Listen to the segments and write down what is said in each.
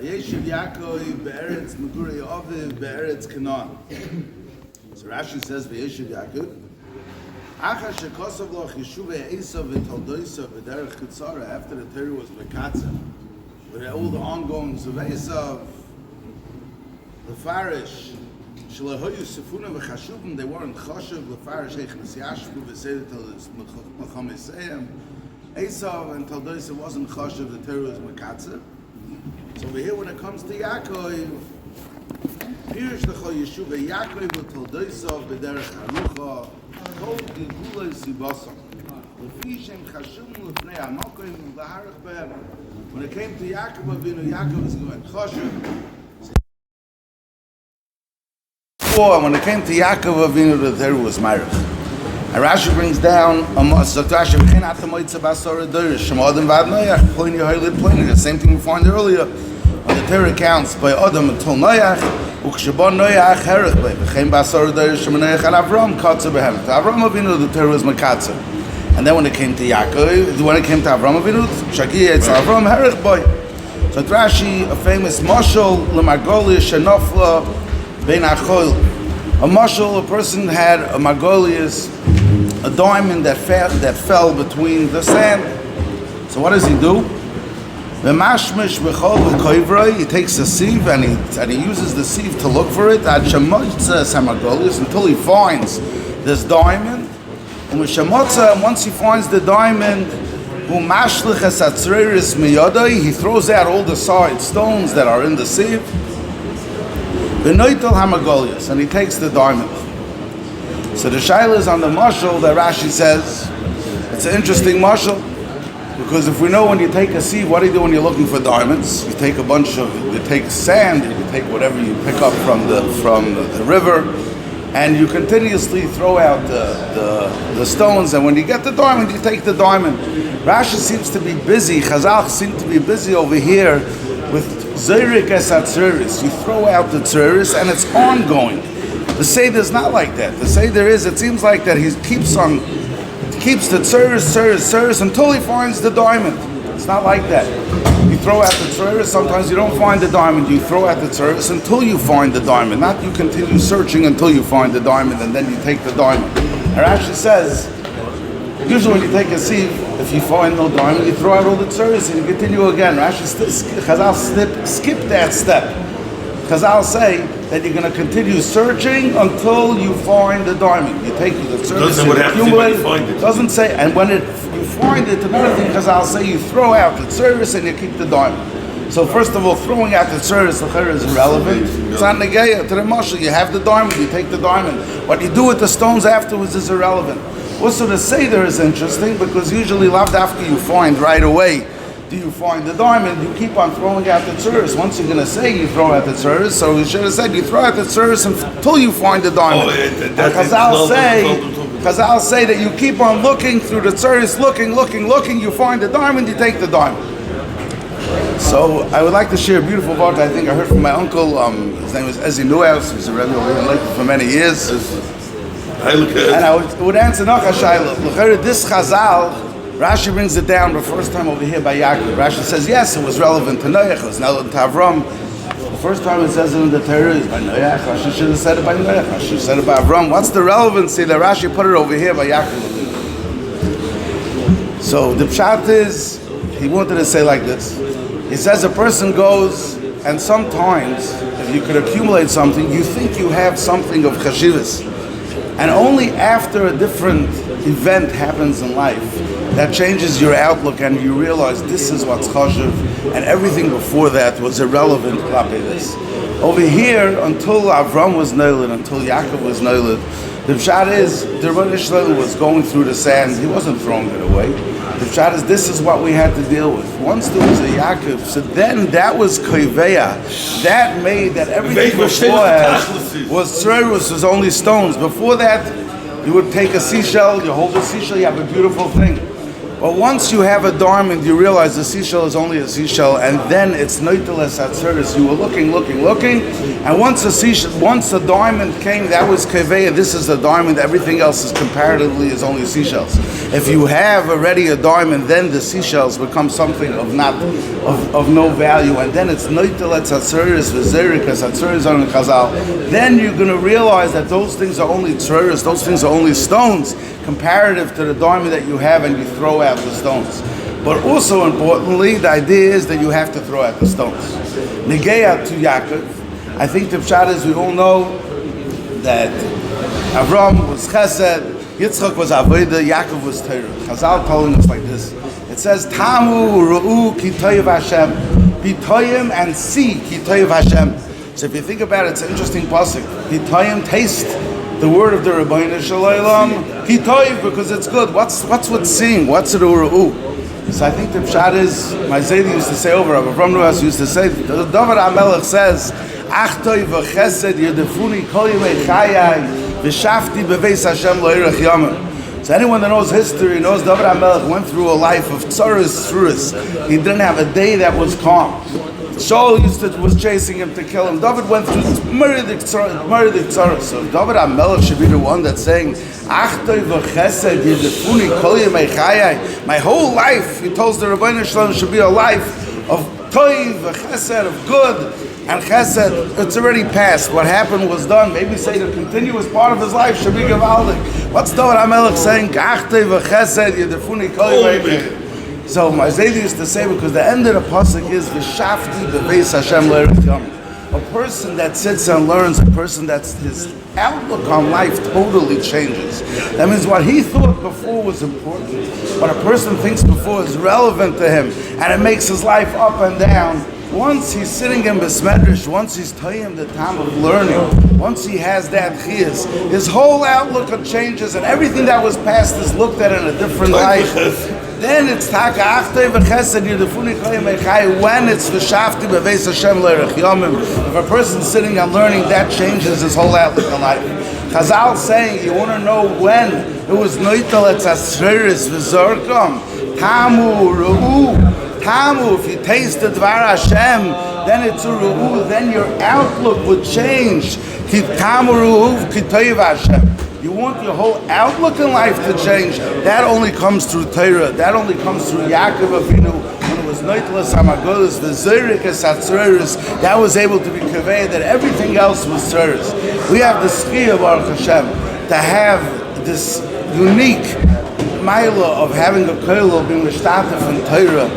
Yeshiv Yaakov be'eretz Megurei Aviv be'eretz Canaan. So Rashi says Yeshiv Yaakov. Achar shekosav lo cheshuvei Esav v'toldosav v'derech Kitzara, after the Torah was Mekatza, with all the ongoings of Esav, the Farish, shelahoyu sefuna v'chashuvim, they weren't chashuv, the Farish eichnas yashvu v'seder mechamisayim. Esav and Toldosav wasn't chashuv, the Torah was Mekatza. So over here, when it comes to Yaakov, Pirish l'chol Yeshuvah Yaakov v'toldosav b'derech harucha kol gilgulei sibasam l'fi shem chashuvim l'fnei hamakom v'harach behem. When it came to Yaakov Avinu, Yaakov is going chashuv. And when it came to Yaakov Avinu, the Torah was marich. And Rashi brings down the same thing we find earlier. On the Torah accounts by Adam until Noach, Avrohom Avinu, the Torah was Mekatza. And then when it came to Yaakov, when it came to Avrohom Avinu, it's Avrohom Herech Boy. So Rashi, a famous mashal, למרגלית שנפלה בין החול. A mashal, a person had a margolius, a diamond that fell between the sand. So what does he do? Vemashmש בחול וכוברו, he takes a sieve and he uses the sieve to look for it שמוצא until he finds this diamond. ומשמצאה, and once he finds the diamond, משליך הצרורות מידו, he throws out all the side stones that are in the sieve. ונוטל and he takes the diamond. So the shaila is on the mashal that Rashi says. It's an interesting mashal, because if we know when you take a sieve, what do you do when you're looking for diamonds? You take you take sand, you take whatever you pick up from the river, and you continuously throw out the stones, and when you get the diamond, you take the diamond. Rashi seems to be busy, Chazal seem to be busy over here with Zayrik es atzuris. You throw out the tzuris and it's ongoing. The Seder is not like that. The Seder is, it seems like that he keeps the tzuris until he finds the diamond. It's not like that. You throw out the tzuris, sometimes you don't find the diamond. You throw out the tzuris until you find the diamond. Not you continue searching until you find the diamond and then you take the diamond. And Rashi says, usually when you take a sieve, if you find no diamond, you throw out all the tzuris and you continue again. Rashi Chazal skip that step. Chazal say that you're going to continue searching until you find the diamond. You take the tzuris, you accumulate it. Doesn't say, and when you find it, another thing Chazal say, you throw out the tzuris and you keep the diamond. So first of all, throwing out the tzuris is irrelevant. It's not negaya to the mashal. You have the diamond, you take the diamond. What you do with the stones afterwards is irrelevant. Also, the Seder is interesting because usually, after you find right away, do you find the diamond? You keep on throwing out the tzuris. Once you're going to say you throw out the tzuris, so you should have said you throw out the tzuris until you find the diamond. Chazal say that you keep on looking through the tzuris, looking. You find the diamond, you take the diamond. So I would like to share a beautiful book I think I heard from my uncle. His name was Ezi Newhouse. He was a Rebbe over in Lakewood for many years. And I would answer Nacha Shaila. This Chazal, Rashi brings it down the first time over here by Yaakov. Rashi says, yes, it was relevant to Noach, it was relevant to Avram. The first time it says it in the Torah is by Noach. Rashi should have said it by Noach. Rashi should have said it by Avram. What's the relevancy that Rashi put it over here by Yaakov? So the pshat is, he wanted to say like this. He says a person goes, and sometimes, if you could accumulate something, you think you have something of chashivas. And only after a different event happens in life that changes your outlook and you realize this is what's chashiv and everything before that was irrelevant. Over here, until Avram was noiled, until Yaakov was noiled, the pshat is, the Rebbe Shlomo was going through the sand, he wasn't throwing it away. The pshat is, this is what we had to deal with. Once there was a Yaakov, so then that was koiveya. That made that everything before was only stones. Before that, you would take a seashell, you hold a seashell, you have a beautiful thing. But once you have a diamond, you realize the seashell is only a seashell, and then it's Notele Satzeres. You were looking, and once the diamond came, that was chavrei. This is a diamond. Everything else is comparatively is only seashells. If you have already a diamond, then the seashells become something of no value, and then it's Notele Satzeres v'Zerika Satzeres on Chazal. Then you're going to realize that those things are only tzroros, those things are only stones comparative to the diamond that you have, and you throw out the stones. But also importantly, the idea is that you have to throw out the stones. Negeya to Yaakov, I think the pshat is, we all know that Avrohom was chesed, Yitzchak was avodah, Yaakov was Torah. Chazal telling us like this. It says, Tamu ru'u ki toyev Hashem. Be toyim and see ki toyev Hashem. So if you think about it, it's an interesting pasuk. Be toyim, taste the word of the Rebbeinu Shalom, Hitoiv, because it's good. What's with seeing? What's it u'ru'u? So I think the pshat is, my Zaydi used to say over, Avrohom Waxman used to say, the David HaMelech says, Achtoi v'chesed yedefuni kol yemei chayai v'shafti beveis Hashem lo'irach yamim. So anyone that knows history knows David HaMelech went through a life of tzaros. He didn't have a day that was calm. Shaul was chasing him to kill him. David went through this murdered tzaros. So David HaMelech should be the one that's saying, Achtoi v'chesed yedefuni kol yemei chayai. My whole life, he tells the Rebbeinu Shalom, should be a life of toiv, chesed, of good, and chesed. It's already passed. What happened was done. Maybe say the continuous part of his life should be gewaldig. What's David HaMelech saying? Achtoi v'chesed yedefuni kol yemei chayai. So my Zaydi used to say, because the end of the pasuk is v'shafti beveis Hashem lo'irach yamim. A person that sits and learns, a person that's his outlook on life totally changes. That means what he thought before was important, what a person thinks before is relevant to him, and it makes his life up and down. Once he's sitting in Besmedrish, once he's taking the time of learning, once he has that chiyas, his whole outlook changes, and everything that was past is looked at in a different light. Then it's taka achtoi v'chesed yedefuni kol yemei chayai, when it's v'shafti beveis Hashem lo'irach yamim. If a person's sitting and learning, that changes his whole outlook on life. Chazal saying, you want to know when it was Menotel etzasreris v'zorkom, tamu ru'u, tamu, if you taste the dvar Hashem, then it's a ru'u, then your outlook would change. Ki tamu ru'u ki toyev Hashem. You want your whole outlook in life to change. That only comes through Torah. That only comes through Yaakov Avinu. When it was Noitlas Hamagolis, the Zerikas Atzeros, that was able to be chavrei, that everything else was tzeros. We have the Schia Baruch Hashem to have this unique Maila of having a hakollel, being mishtatef in Torah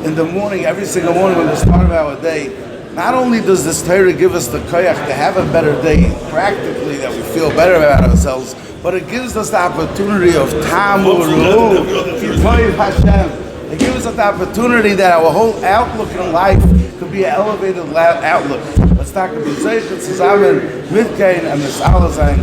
in the morning, every single morning when we start of our day. Not only does this Torah give us the koyach to have a better day, practically, that we feel better about ourselves, but it gives us the opportunity of tamu ru'u, kitoyev Hashem. It gives us the opportunity that our whole outlook in life could be an elevated outlook. Let's talk about Zeichet, Zusammen, Mitkein, and Mis'ala sein.